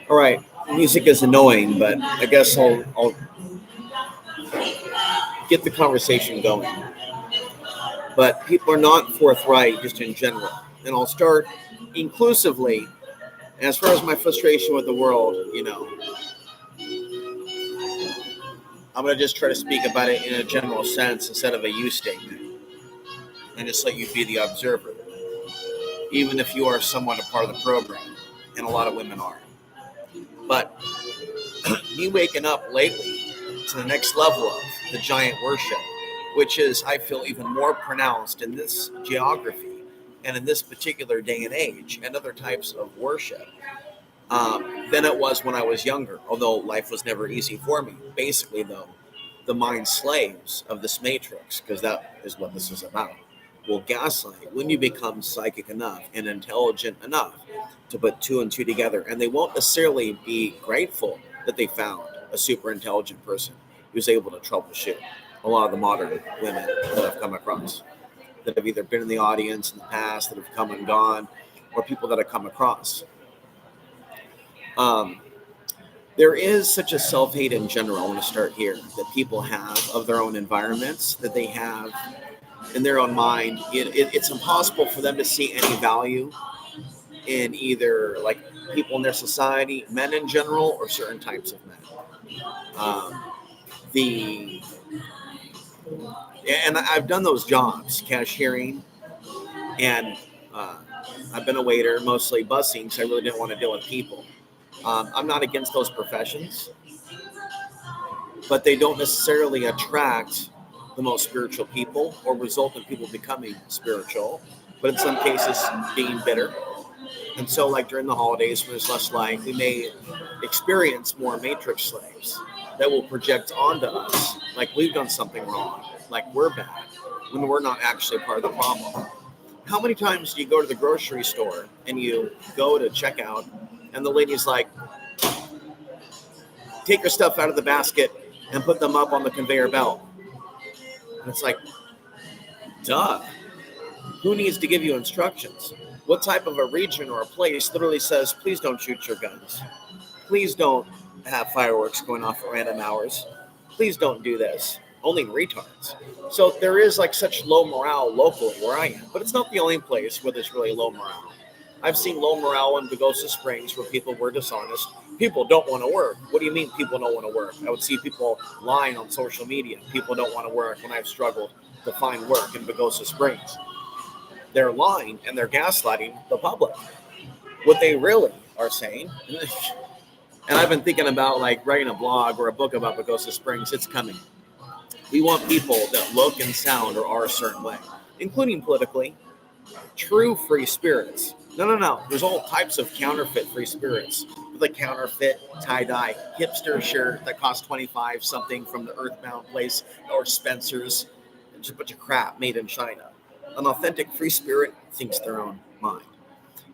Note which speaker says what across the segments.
Speaker 1: All right, music is annoying, but I guess I'll get the conversation going. But people are not forthright just in general. And I'll start inclusively. As far as my frustration with the world, I'm going to just try to speak about it in a general sense instead of a you statement. And just let you be the observer. Even if you are somewhat a part of the program. And a lot of women are. But me waking up lately to the next level of the giant worship, which is, I feel, even more pronounced in this geography and in this particular day and age and other types of worship than it was when I was younger, although life was never easy for me. Basically, though, the mind slaves of this matrix, because that is what this is about, will gaslight when you become psychic enough and intelligent enough to put two and two together. And they won't necessarily be grateful that they found a super intelligent person who's able to troubleshoot a lot of the modern women that I've come across, that have either been in the audience in the past, that have come and gone, or people that I've come across. There is such a self-hate in general, I want to start here, that people have of their own environments, that they have in their own mind. It's impossible for them to see any value in either like people in their society, men in general, or certain types of men. And I've done those jobs, cashiering, and I've been a waiter, mostly busing, so I really didn't want to deal with people. I'm not against those professions, but they don't necessarily attract the most spiritual people or result in people becoming spiritual, but in some cases being bitter. And so, like during the holidays, when there's less light, we may experience more matrix slaves that will project onto us like we've done something wrong, like we're bad, when we're not actually part of the problem. How many times do you go to the grocery store and you go to check out and the lady's like, take your stuff out of the basket and put them up on the conveyor belt? And it's like, duh. Who needs to give you instructions? What type of a region or a place literally says, please don't shoot your guns. Please don't have fireworks going off at random hours. Please don't do this. Only retards. So there is like such low morale locally where I am, but it's not the only place where there's really low morale. I've seen low morale in Pagosa Springs where people were dishonest. People don't want to work. What do you mean people don't want to work? I would see people lying on social media. People don't want to work when I've struggled to find work in Pagosa Springs. They're lying and they're gaslighting the public. What they really are saying, and I've been thinking about like writing a blog or a book about Pagosa Springs. It's coming. We want people that look and sound or are a certain way, including politically, true free spirits. No. There's all types of counterfeit free spirits. With a counterfeit tie-dye hipster shirt that costs $25 something from the Earthbound place or Spencer's. Just a bunch of crap made in China. An authentic free spirit thinks their own mind.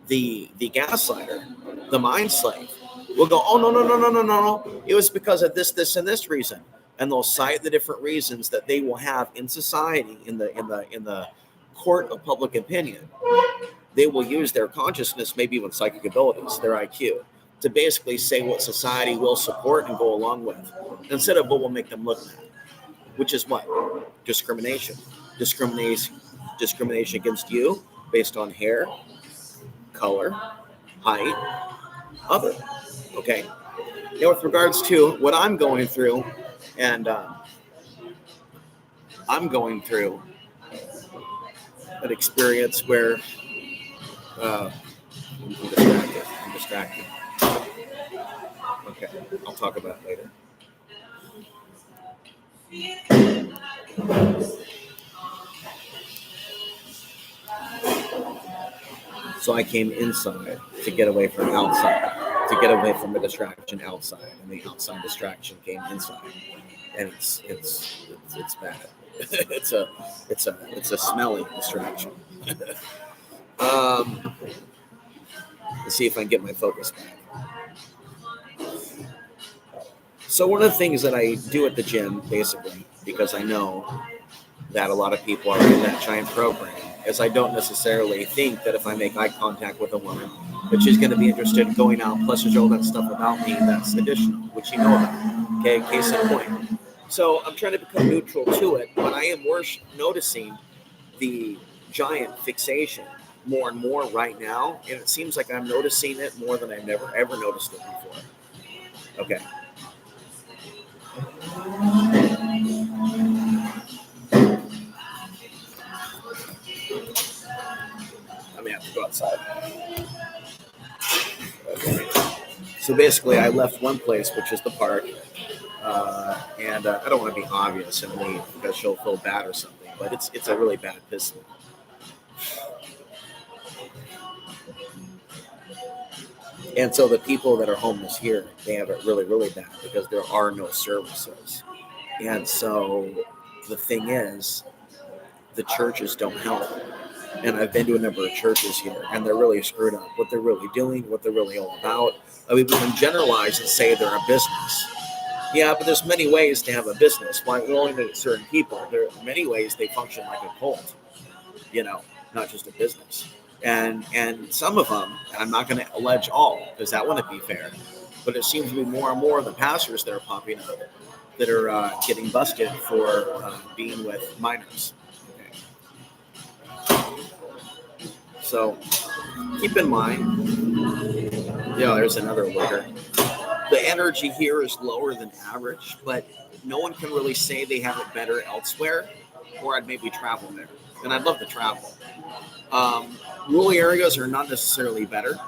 Speaker 1: The gaslighter, the mind slave, will go, oh, no. It was because of this, and this reason. And they'll cite the different reasons that they will have in society, in the court of public opinion. They will use their consciousness, maybe even psychic abilities, their IQ, to basically say what society will support and go along with, instead of what will make them look bad, which is what? Discrimination against you based on hair, color, height, other. Okay. Now, with regards to what I'm going through, and I'm going through an experience where I'm distracted. Okay, I'll talk about it later. So I came inside to get away from outside, to get away from the distraction outside, and the outside distraction came inside, and it's bad. it's a smelly distraction. Let's see if I can get my focus back. So one of the things that I do at the gym, basically, because I know that a lot of people are in that giant program, is I don't necessarily think that if I make eye contact with a woman, that she's going to be interested in going out. Plus, there's all that stuff about me that's additional, which you know about. Okay, case in point. So I'm trying to become neutral to it, but I am noticing the giant fixation more and more right now, and it seems like I'm noticing it more than I've never ever noticed it before. Okay. I may have to go outside. Okay. So basically, I left one place, which is the park, and I don't want to be obvious and leave because she'll feel bad or something, but it's a really bad piss. And so the people that are homeless here, they have it really, really bad because there are no services. And so the thing is, the churches don't help. And I've been to a number of churches here, and they're really screwed up. What they're really doing, what they're really all about. I mean, we can generalize and say they're a business. Yeah, but there's many ways to have a business. Why only to certain people? There are many ways they function like a cult. Not just a business. And some of them, and I'm not going to allege all because that wouldn't be fair, but it seems to be more and more of the pastors that are popping up that are getting busted for being with minors. Okay. So keep in mind, there's another looter. The energy here is lower than average, but no one can really say they have it better elsewhere, or I'd maybe travel there. And I'd love to travel. Rural areas are not necessarily better,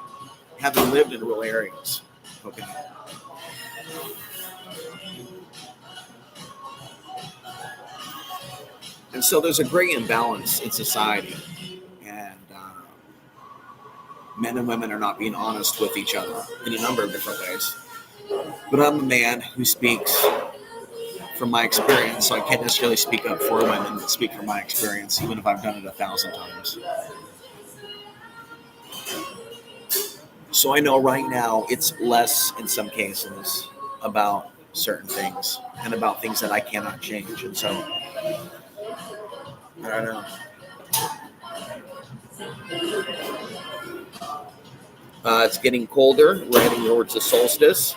Speaker 1: having lived in rural areas. Okay. And so there's a great imbalance in society, and men and women are not being honest with each other in a number of different ways. But I'm a man who speaks from my experience, so I can't necessarily speak up for women, but speak from my experience, even if I've done it 1,000 times. So I know right now it's less in some cases about certain things and about things that I cannot change. And so I don't know. It's getting colder. We're heading towards the solstice.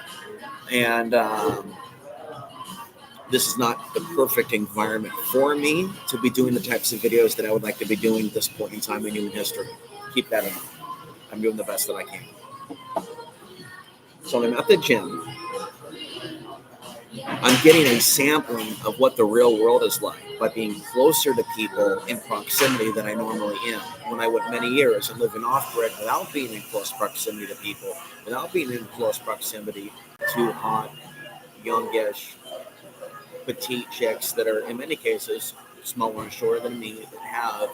Speaker 1: And this is not the perfect environment for me to be doing the types of videos that I would like to be doing at this point in time in human history. Keep that in mind. I'm doing the best that I can. So I'm at the gym. I'm getting a sampling of what the real world is like by being closer to people in proximity than I normally am. When I went many years and living off-grid without being in close proximity to people, without being in close proximity to hot, youngish, petite chicks that are, in many cases, smaller and shorter than me, that have,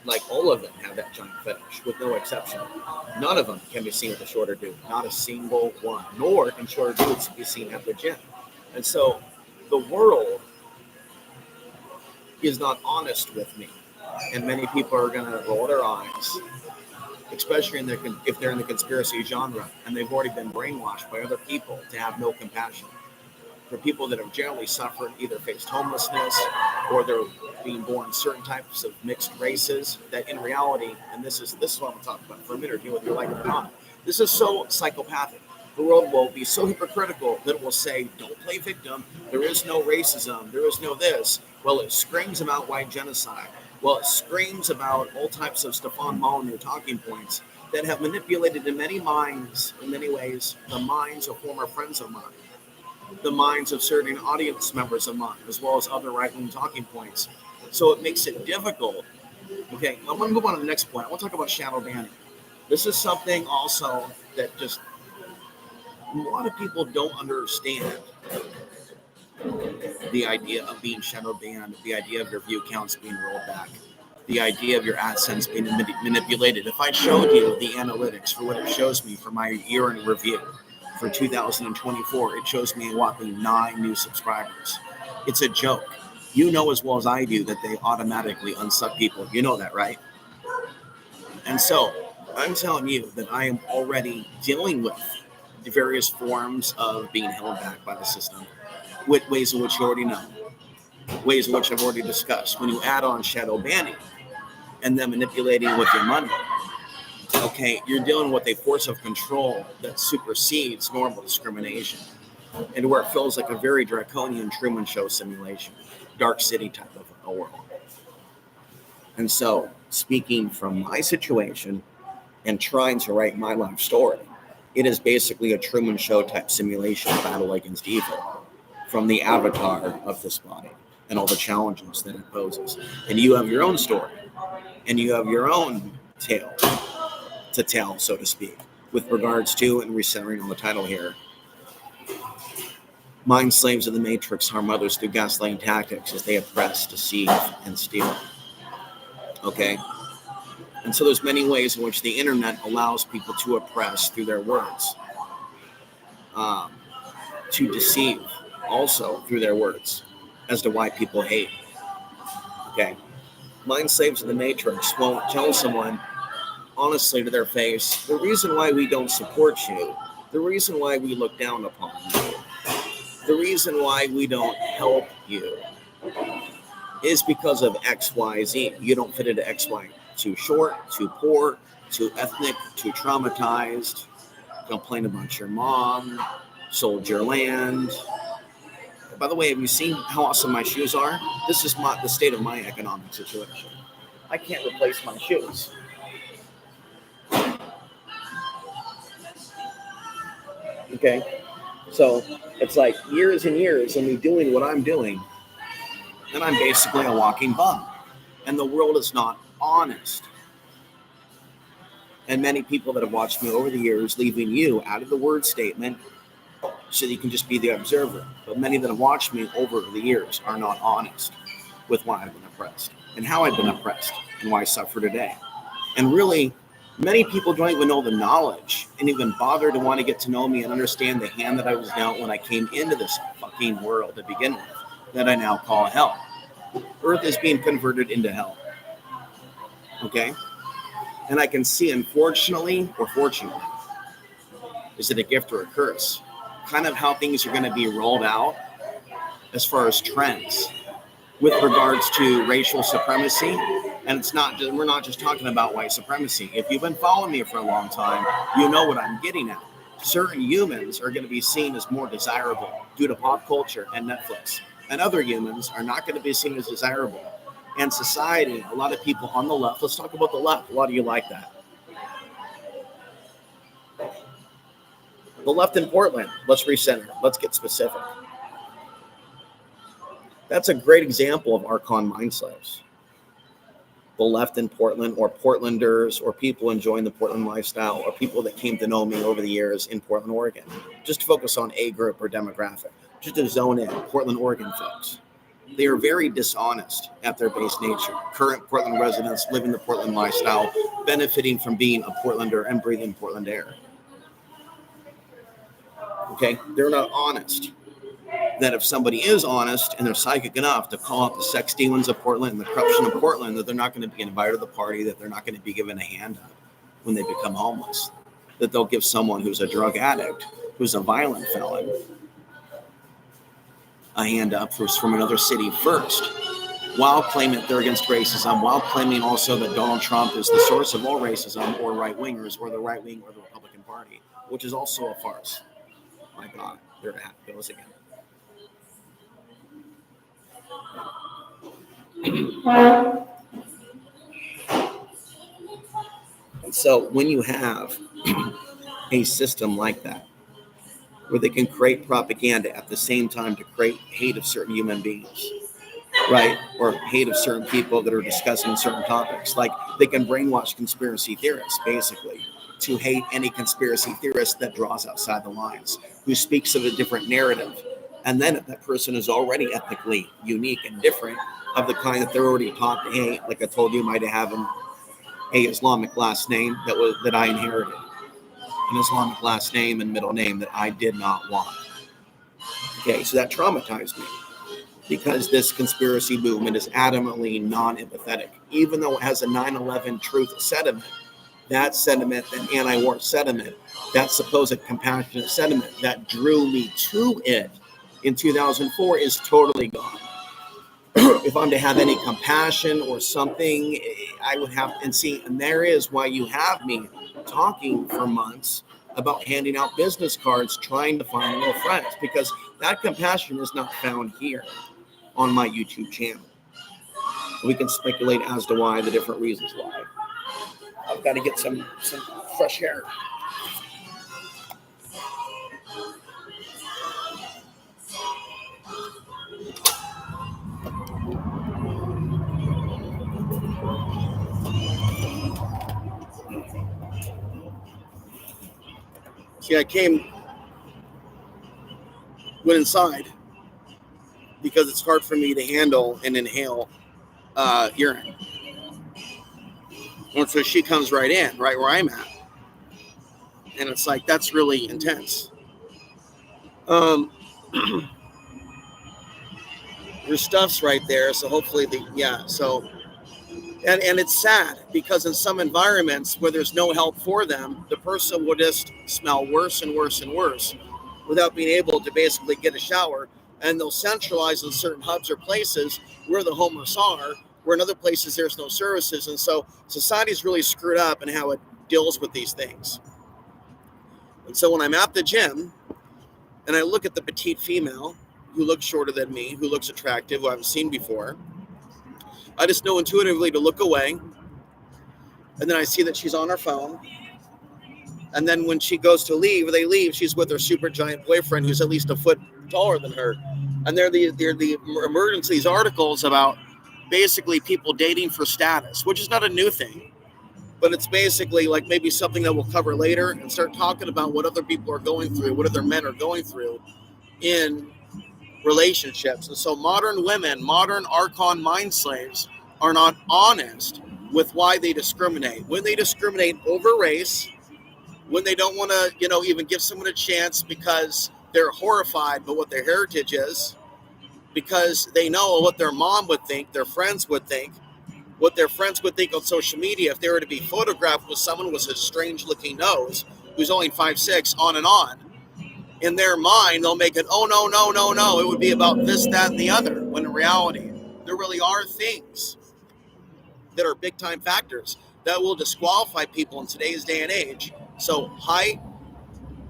Speaker 1: like all of them have that giant fetish, with no exception. None of them can be seen with a shorter dude. Not a single one. Nor can shorter dudes be seen at the gym. And so the world is not honest with me. And many people are going to roll their eyes, especially if they're in the conspiracy genre, and they've already been brainwashed by other people to have no compassion. For people that have generally suffered, either faced homelessness or they're being born certain types of mixed races, that in reality, and this is what I'm going to talk about for a minute or two, whether you like it or not, this is so psychopathic. The world will be so hypocritical that it will say, don't play victim, there is no racism, there is no this. Well, it screams about white genocide. Well, it screams about all types of Stefan Molyneux talking points that have manipulated in many ways, the minds of former friends of mine, the minds of certain audience members of mine, as well as other right-wing talking points. So it makes it difficult. Okay, I want to move on to the next point. I want to talk about shadow banning. This is something also that just a lot of people don't understand. The idea of being shadow banned, the idea of your view counts being rolled back. the idea of your AdSense being manipulated. If I showed you the analytics for what it shows me for my year in review for 2024, it shows me a whopping 9 new subscribers. It's a joke. You know as well as I do that they automatically unsub people. You know that, right? And so I'm telling you that I am already dealing with the various forms of being held back by the system, with ways in which you already know, ways in which I've already discussed. When you add on shadow banning and then manipulating with your money, okay, you're dealing with a force of control that supersedes normal discrimination, and where it feels like a very draconian Truman Show simulation, Dark City type of a world. And so, speaking from my situation and trying to write my life story, it is basically a Truman Show type simulation battle against evil from the avatar of this body and all the challenges that it poses. And you have your own story, and you have your own tale to tell, so to speak, with regards to, and recentering on the title here, mind slaves of the matrix harm others through gaslighting tactics as they oppress, deceive, and steal. Okay? And so there's many ways in which the internet allows people to oppress through their words, to deceive also through their words as to why people hate. Okay? Mind slaves of the matrix won't tell someone honestly to their face, the reason why we don't support you, the reason why we look down upon you, the reason why we don't help you is because of X, Y, Z. You don't fit into X, Y. Too short, too poor, too ethnic, too traumatized, complain about your mom, sold your land. By the way, have you seen how awesome my shoes are? This is the state of my economic situation. I can't replace my shoes. Okay? So it's like years and years of me doing what I'm doing, and I'm basically a walking bum. And the world is not honest. And many people that have watched me over the years, leaving you out of the word statement so that you can just be the observer. But many that have watched me over the years are not honest with why I've been oppressed and how I've been oppressed and why I suffer today. And really, many people don't even know the knowledge and even bother to want to get to know me and understand the hand that I was dealt when I came into this fucking world to begin with, that I now call hell. Earth is being converted into hell. Okay? And I can see, unfortunately or fortunately, is it a gift or a curse? Kind of how things are going to be rolled out as far as trends with regards to racial supremacy. And it's not just, we're not just talking about white supremacy. If you've been following me for a long time, you know what I'm getting at. Certain humans are going to be seen as more desirable due to pop culture and Netflix. And other humans are not going to be seen as desirable. And society, a lot of people on the left, let's talk about the left. A lot of you like that. The left in Portland, let's recenter. Let's get specific. That's a great example of Archon mind slaves. The left in Portland, or Portlanders, or people enjoying the Portland lifestyle, or people that came to know me over the years in Portland, Oregon. Just to focus on a group or demographic. Just to zone in, Portland, Oregon folks. They are very dishonest at their base nature. Current Portland residents living the Portland lifestyle, benefiting from being a Portlander and breathing Portland air. Okay? They're not honest. That if somebody is honest and they're psychic enough to call out the sex demons of Portland and the corruption of Portland, that they're not going to be invited to the party, that they're not going to be given a hand up when they become homeless, that they'll give someone who's a drug addict, who's a violent felon, a hand up from another city first, while claiming that they're against racism, while claiming also that Donald Trump is the source of all racism, or right-wingers, or the right wing, or the Republican Party, which is also a farce. My God, there it goes again. And so when you have a system like that, where they can create propaganda at the same time to create hate of certain human beings, right? Or hate of certain people that are discussing certain topics. Like they can brainwash conspiracy theorists, basically, to hate any conspiracy theorist that draws outside the lines, who speaks of a different narrative. And then if that person is already ethnically unique and different, of the kind that they're already taught to hate. Like I told you, might have an Islamic last name that I inherited, an Islamic last name and middle name that I did not want. Okay, so that traumatized me because this conspiracy movement is adamantly non-empathetic, even though it has a 9/11 truth sentiment. That sentiment, that anti-war sentiment, that supposed compassionate sentiment that drew me to it in 2004 is totally gone. If I'm to have any compassion or something, I would have, and there is why you have me talking for months about handing out business cards, trying to find real friends, because that compassion is not found here on my YouTube channel. We can speculate as to why, the different reasons why. I've got to get some fresh air. See, went inside because it's hard for me to handle and inhale urine. And so she comes right in, right where I'm at. And it's like, that's really intense. Your stuff's right there. So hopefully, and it's sad because in some environments where there's no help for them, the person will just smell worse and worse and worse without being able to basically get a shower. And they'll centralize in certain hubs or places where the homeless are, where in other places there's no services. And so society's really screwed up in how it deals with these things. And so when I'm at the gym and I look at the petite female who looks shorter than me, who looks attractive, who I haven't seen before, I just know intuitively to look away. And then I see that she's on her phone. And then when she goes to leave, they leave, she's with her super giant boyfriend who's at least a foot taller than her. And they're the emergence of these articles about basically people dating for status, which is not a new thing. But it's basically like maybe something that we'll cover later and start talking about what other people are going through, what other men are going through in relationships. And so modern women, modern Archon mind slaves are not honest with why they discriminate. When they discriminate over race, when they don't want to, even give someone a chance because they're horrified by what their heritage is, because they know what their mom would think, their friends would think, what their friends would think on social media if they were to be photographed with someone with a strange-looking nose who's only 5'6", on and on. In their mind, they'll make it, oh, no, it would be about this, that, and the other, when in reality, there really are things that are big-time factors that will disqualify people in today's day and age. So height,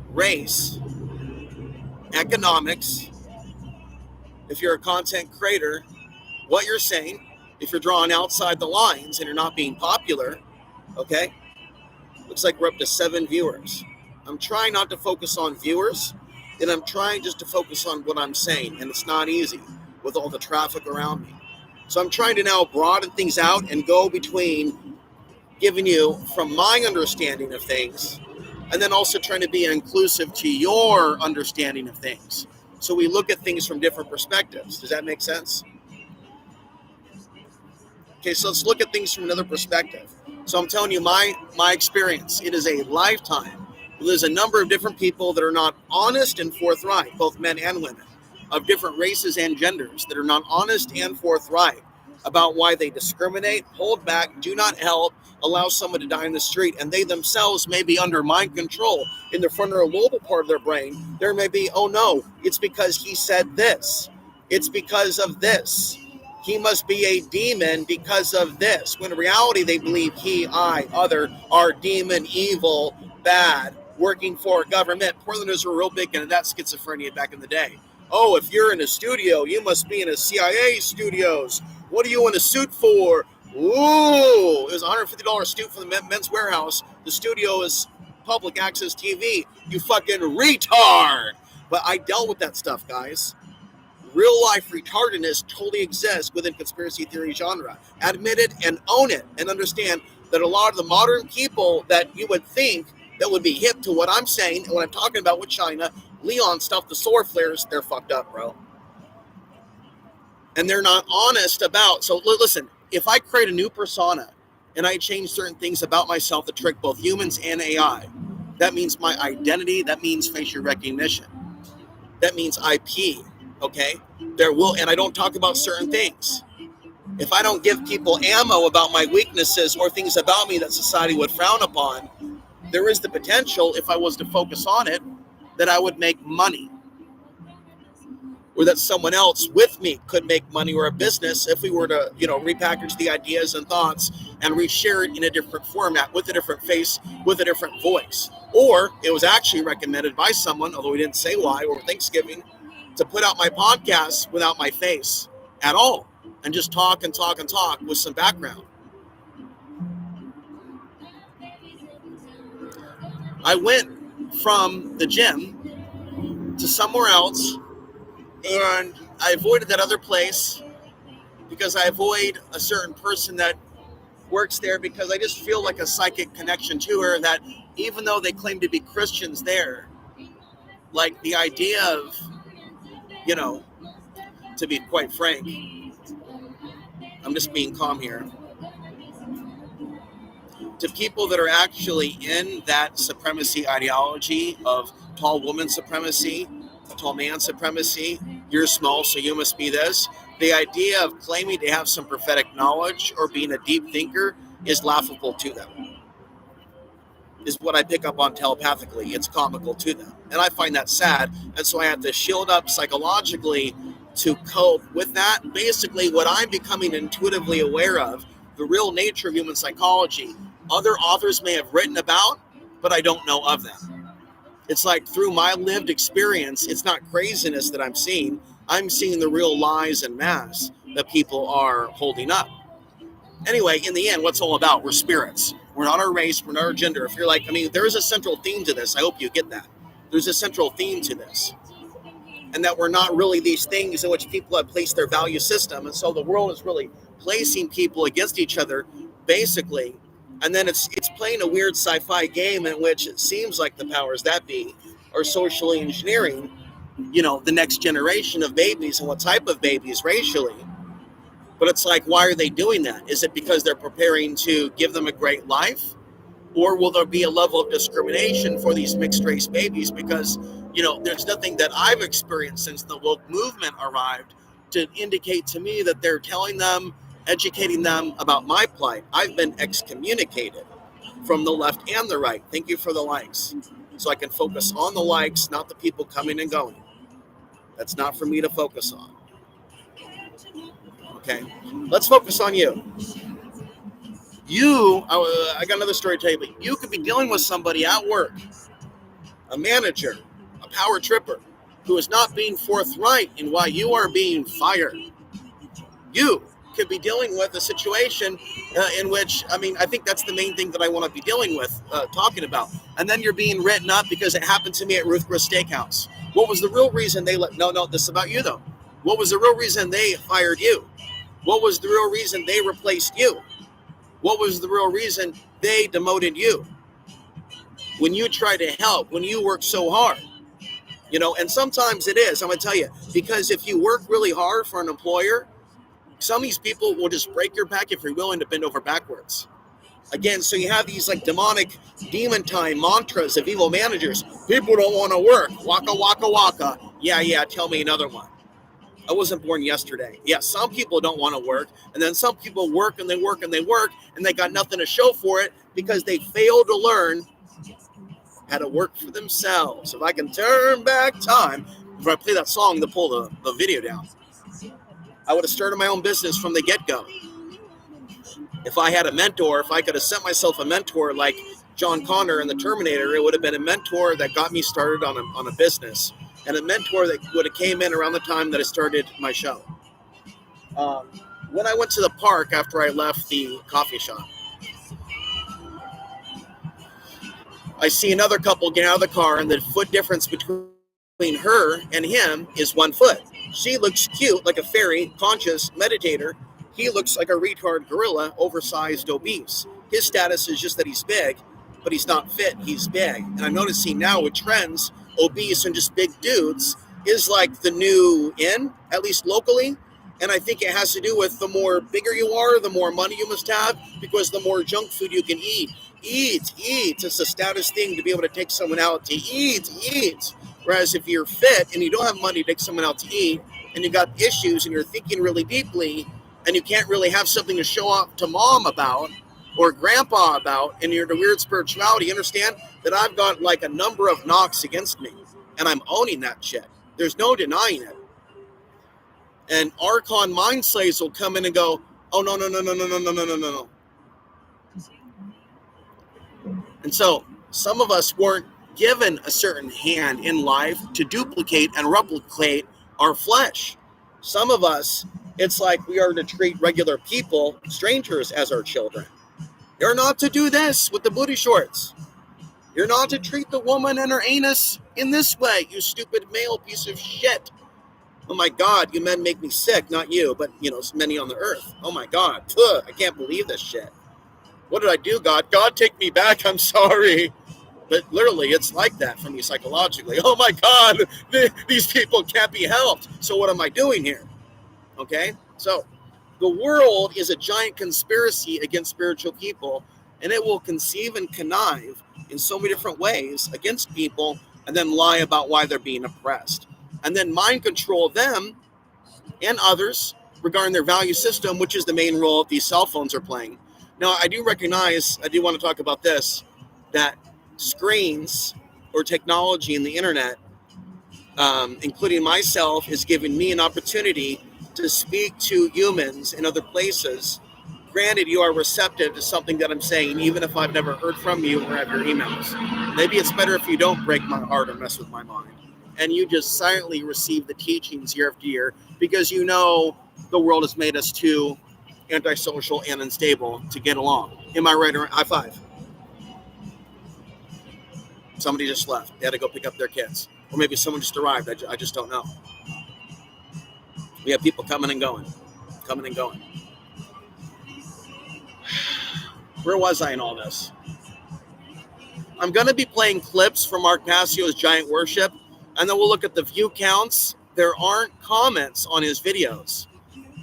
Speaker 1: race, economics, if you're a content creator, what you're saying, if you're drawing outside the lines and you're not being popular, okay? Looks like we're up to 7 viewers. I'm trying not to focus on viewers, and I'm trying just to focus on what I'm saying, and it's not easy with all the traffic around me. So I'm trying to now broaden things out and go between giving you from my understanding of things and then also trying to be inclusive to your understanding of things. So we look at things from different perspectives. Does that make sense? Okay, so let's look at things from another perspective. So I'm telling you my experience. It is a lifetime. There's a number of different people that are not honest and forthright, both men and women, of different races and genders that are not honest and forthright about why they discriminate, hold back, do not help, allow someone to die in the street, and they themselves may be under mind control in the frontal lobe part of their brain. There may be, oh no, it's because he said this. It's because of this. He must be a demon because of this. When in reality, they believe he, I, other are demon, evil, bad, working for government. Portlanders were real big into that schizophrenia back in the day. Oh, if you're in a studio, you must be in a CIA studios. What are you in a suit for? Ooh, it was a $150 suit for the Men's Warehouse. The studio is public access TV. You fucking retard. But I dealt with that stuff, guys. Real life retardedness totally exists within conspiracy theory genre. Admit it and own it and understand that a lot of the modern people that you would think that would be hip to what I'm saying and what I'm talking about with China, Leon stuff, the solar flares, they're fucked up, bro. And they're not honest about. So listen, if I create a new persona and I change certain things about myself to trick both humans and AI, that means my identity, that means facial recognition, that means IP, okay? There will, and I don't talk about certain things. If I don't give people ammo about my weaknesses or things about me that society would frown upon, there is the potential, if I was to focus on it, that I would make money, or that someone else with me could make money, or a business, if we were to, repackage the ideas and thoughts and reshare it in a different format with a different face, with a different voice. Or it was actually recommended by someone, although we didn't say why, over Thanksgiving, to put out my podcast without my face at all and just talk and talk and talk with some background. I went from the gym to somewhere else, and I avoided that other place because I avoid a certain person that works there, because I just feel like a psychic connection to her, that even though they claim to be Christians there, like the idea of, to be quite frank, I'm just being calm here, to people that are actually in that supremacy ideology of tall woman supremacy, tall man supremacy, you're small so you must be this, the idea of claiming to have some prophetic knowledge or being a deep thinker is laughable to them, is what I pick up on telepathically. It's comical to them, and I find that sad, and so I have to shield up psychologically to cope with that. Basically, what I'm becoming intuitively aware of, the real nature of human psychology, other authors may have written about, but I don't know of them. It's like through my lived experience, it's not craziness that I'm seeing the real lies and mass that people are holding up. Anyway, in the end, what's all about? We're spirits. We're not our race. We're not our gender. If you're like, there is a central theme to this. I hope you get that. There's a central theme to this. And that we're not really these things in which people have placed their value system. And so the world is really placing people against each other, basically. And then it's playing a weird sci-fi game in which it seems like the powers that be are socially engineering, the next generation of babies, and what type of babies racially. But it's like, why are they doing that? Is it because they're preparing to give them a great life? Or will there be a level of discrimination for these mixed race babies? Because, there's nothing that I've experienced since the woke movement arrived to indicate to me that they're telling them, educating them about my plight. I've been excommunicated from the left and the right. Thank you for the likes. So I can focus on the likes, not the people coming and going. That's not for me to focus on. Okay, let's focus on you. I got another story to tell you, but you could be dealing with somebody at work, a manager, a power tripper, who is not being forthright in why you are being fired. You could be dealing with a situation in which, I think that's the main thing that I want to be dealing with, talking about. And then you're being written up because it happened to me at Ruth Chris Steakhouse. What was the real reason no, this is about you though. What was the real reason they fired you? What was the real reason they replaced you? What was the real reason they demoted you? When you try to help, when you work so hard, and sometimes it is, I'm going to tell you, because if you work really hard for an employer, some of these people will just break your back if you're willing to bend over backwards. Again, so you have these like demonic demon time mantras of evil managers. People don't want to work. Waka, waka, waka. Yeah, tell me another one. I wasn't born yesterday. Yeah, some people don't want to work, and then some people work and they work and they work, and they got nothing to show for it because they failed to learn how to work for themselves. If I can turn back time, if I play that song to pull the video down, I would have started my own business from the get-go. If I had a mentor, if I could have sent myself a mentor like John Connor in The Terminator, it would have been a mentor that got me started on a business, and a mentor that would have came in around the time that I started my show. When I went to the park after I left the coffee shop, I see another couple get out of the car, and the foot difference between her and him is 1 foot. She looks cute, like a fairy, conscious, meditator. He looks like a retard gorilla, oversized, obese. His status is just that he's big, but he's not fit, he's big. And I'm noticing now with trends, obese and just big dudes is like the new in, at least locally. And I think it has to do with the more bigger you are, the more money you must have, because the more junk food you can eat. Eat. It's a status thing to be able to take someone out to eat. Whereas if you're fit and you don't have money to take someone out to eat, and you got issues and you're thinking really deeply, and you can't really have something to show up to mom about or grandpa about, and you're the weird spirituality, you understand that I've got like a number of knocks against me, and I'm owning that shit. There's no denying it. And Archon mind slaves will come in and go, oh, no. And so some of us weren't given a certain hand in life to duplicate and replicate our flesh. Some of us, it's like we are to treat regular people, strangers, as our children. You're not to do this with the booty shorts. You're not to treat the woman and her anus in this way, you stupid male piece of shit. Oh my God, you men make me sick, not you, but many on the earth. Oh my God, ugh, I can't believe this shit. What did I do, God? God, take me back, I'm sorry. But literally, it's like that for me psychologically. Oh my God, these people can't be helped. So what am I doing here? Okay, so the world is a giant conspiracy against spiritual people, and it will conceive and connive in so many different ways against people and then lie about why they're being oppressed. And then mind control them and others regarding their value system, which is the main role that these cell phones are playing. Now, I do want to talk about this, that screens or technology and the internet, including myself, is giving me an opportunity to speak to humans in other places. Granted, you are receptive to something that I'm saying, even if I've never heard from you or have your emails. Maybe it's better if you don't break my heart or mess with my mind, and you just silently receive the teachings year after year, because the world has made us too antisocial and unstable to get along. Am I right? Or high five? Somebody just left. They had to go pick up their kids. Or maybe someone just arrived. I just don't know. We have people coming and going. Where was I in all this? I'm going to be playing clips from Mark Passio's Giant Worship, and then we'll look at the view counts. There aren't comments on his videos.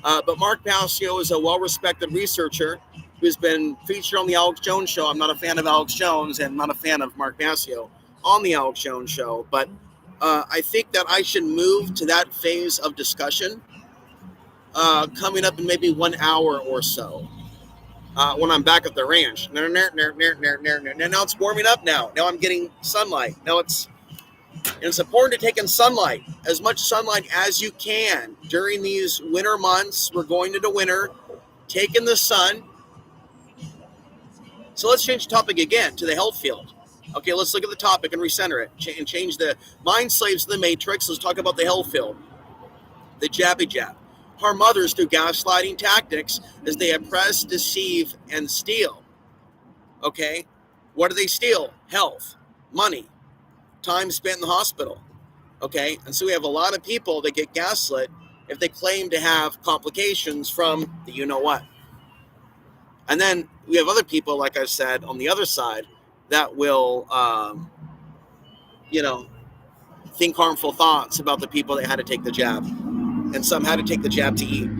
Speaker 1: But Mark Passio is a well-respected researcher who's been featured on the Alex Jones Show. I'm not a fan of Alex Jones and not a fan of Mark Passio on the Alex Jones Show, but I think that I should move to that phase of discussion coming up in maybe 1 hour or so when I'm back at the ranch. Now it's warming up now. Now I'm getting sunlight. It's important to take in sunlight, as much sunlight as you can during these winter months. We're going into winter. Take in the sun. So let's change the topic again to the health field. Okay, let's look at the topic and recenter it and change the mind slaves to the matrix. Let's talk about the health field. The jabby jab. Harm others through gaslighting tactics as they oppress, deceive, and steal. Okay, what do they steal? Health, money, time spent in the hospital. Okay, and so we have a lot of people that get gaslit if they claim to have complications from the you-know-what. And then we have other people, like I said, on the other side that will, think harmful thoughts about the people that had to take the jab. And some had to take the jab to eat.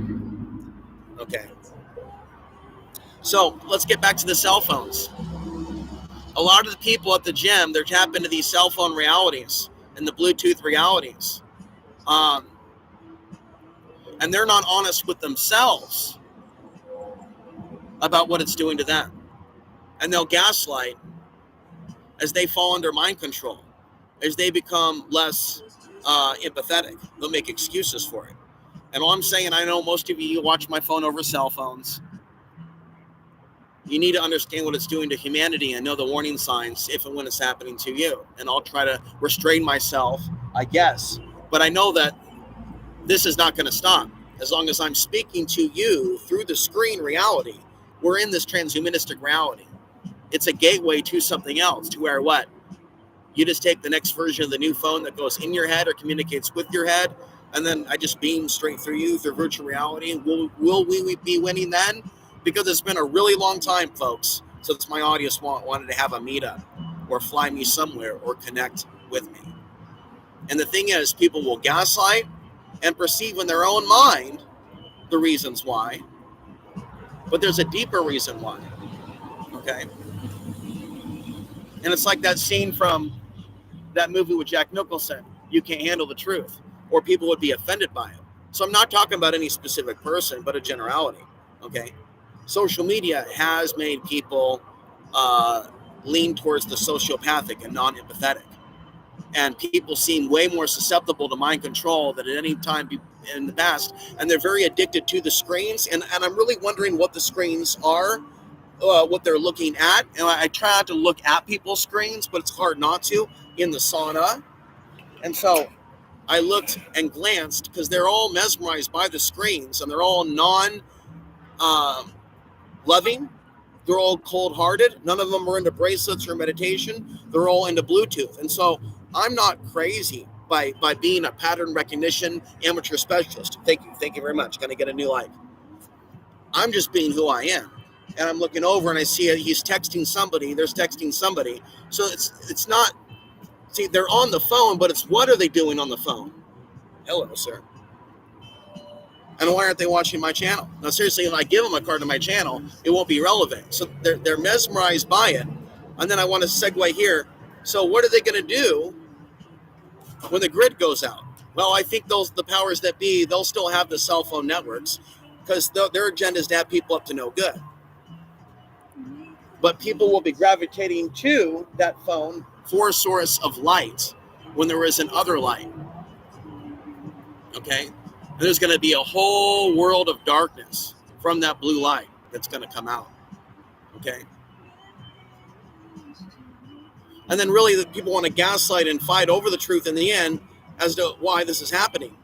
Speaker 1: Okay. So let's get back to the cell phones. A lot of the people at the gym, they're tapping into these cell phone realities and the Bluetooth realities. And they're not honest with themselves about what it's doing to them. And they'll gaslight as they fall under mind control, as they become less empathetic. They'll make excuses for it. And all I'm saying, I know most of you watch my phone over cell phones. You need to understand what it's doing to humanity and know the warning signs if and when it's happening to you. And I'll try to restrain myself, I guess. But I know that this is not going to stop. As long as I'm speaking to you through the screen reality, we're in this transhumanistic reality. It's a gateway to something else, to where what? You just take the next version of the new phone that goes in your head or communicates with your head, and then I just beam straight through you through virtual reality. Will we be winning then? Because it's been a really long time, folks. So it's my audience wanted to have a meetup or fly me somewhere or connect with me. And the thing is, people will gaslight and perceive in their own mind the reasons why, but there's a deeper reason why. Okay. And it's like that scene from that movie with Jack Nicholson, You Can't Handle the Truth, or people would be offended by it. So I'm not talking about any specific person, but a generality. Okay. Social media has made people lean towards the sociopathic and non-empathetic. And people seem way more susceptible to mind control than at any time in the past. And they're very addicted to the screens. And I'm really wondering what the screens are, what they're looking at. And I try not to look at people's screens, but it's hard not to in the sauna. And so I looked and glanced because they're all mesmerized by the screens, and they're all non-loving. They're all cold-hearted. None of them are into bracelets or meditation. They're all into Bluetooth. And so I'm not crazy by being a pattern recognition amateur specialist. Thank you very much. Gonna get a new like. I'm just being who I am. And I'm looking over and I see it. He's texting somebody. There's texting somebody. So it's not, see, they're on the phone, but it's what are they doing on the phone? Hello, sir. And why aren't they watching my channel? Now, seriously, if I give them a card to my channel, it won't be relevant. So they're mesmerized by it. And then I want to segue here. So what are they going to do when the grid goes out? Well, I think the powers that be, they'll still have the cell phone networks because their agenda is to have people up to no good. But people will be gravitating to that phone for a source of light when there is an other light. Okay? And there's going to be a whole world of darkness from that blue light that's going to come out. Okay? And then really the people want to gaslight and fight over the truth in the end as to why this is happening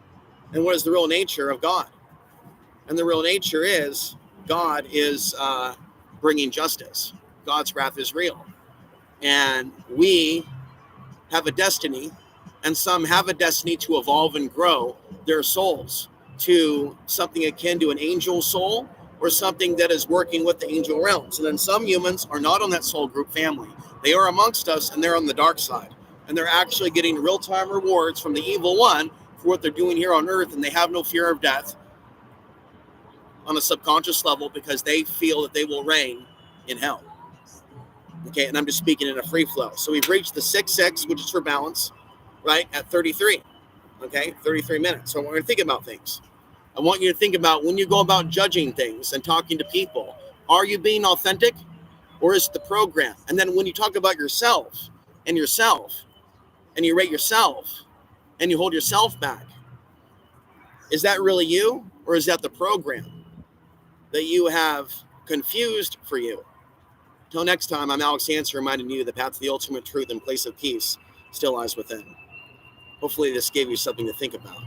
Speaker 1: and what is the real nature of God. And the real nature is God is bringing justice. God's wrath is real. And we have a destiny, and some have a destiny to evolve and grow their souls to something akin to an angel soul or something that is working with the angel realms. And then some humans are not on that soul group family. They are amongst us, and they're on the dark side. And they're actually getting real-time rewards from the evil one for what they're doing here on earth, and they have no fear of death on a subconscious level because they feel that they will reign in hell. Okay, and I'm just speaking in a free flow. So we've reached the 6-6, which is for balance, right, at 33. Okay, 33 minutes. So we're going to think about things. I want you to think about when you go about judging things and talking to people, are you being authentic or is it the program? And then when you talk about yourself and you rate yourself and you hold yourself back, is that really you or is that the program that you have confused for you? Till next time, I'm Alex Hansen, reminding you the path to the ultimate truth and place of peace still lies within. Hopefully this gave you something to think about.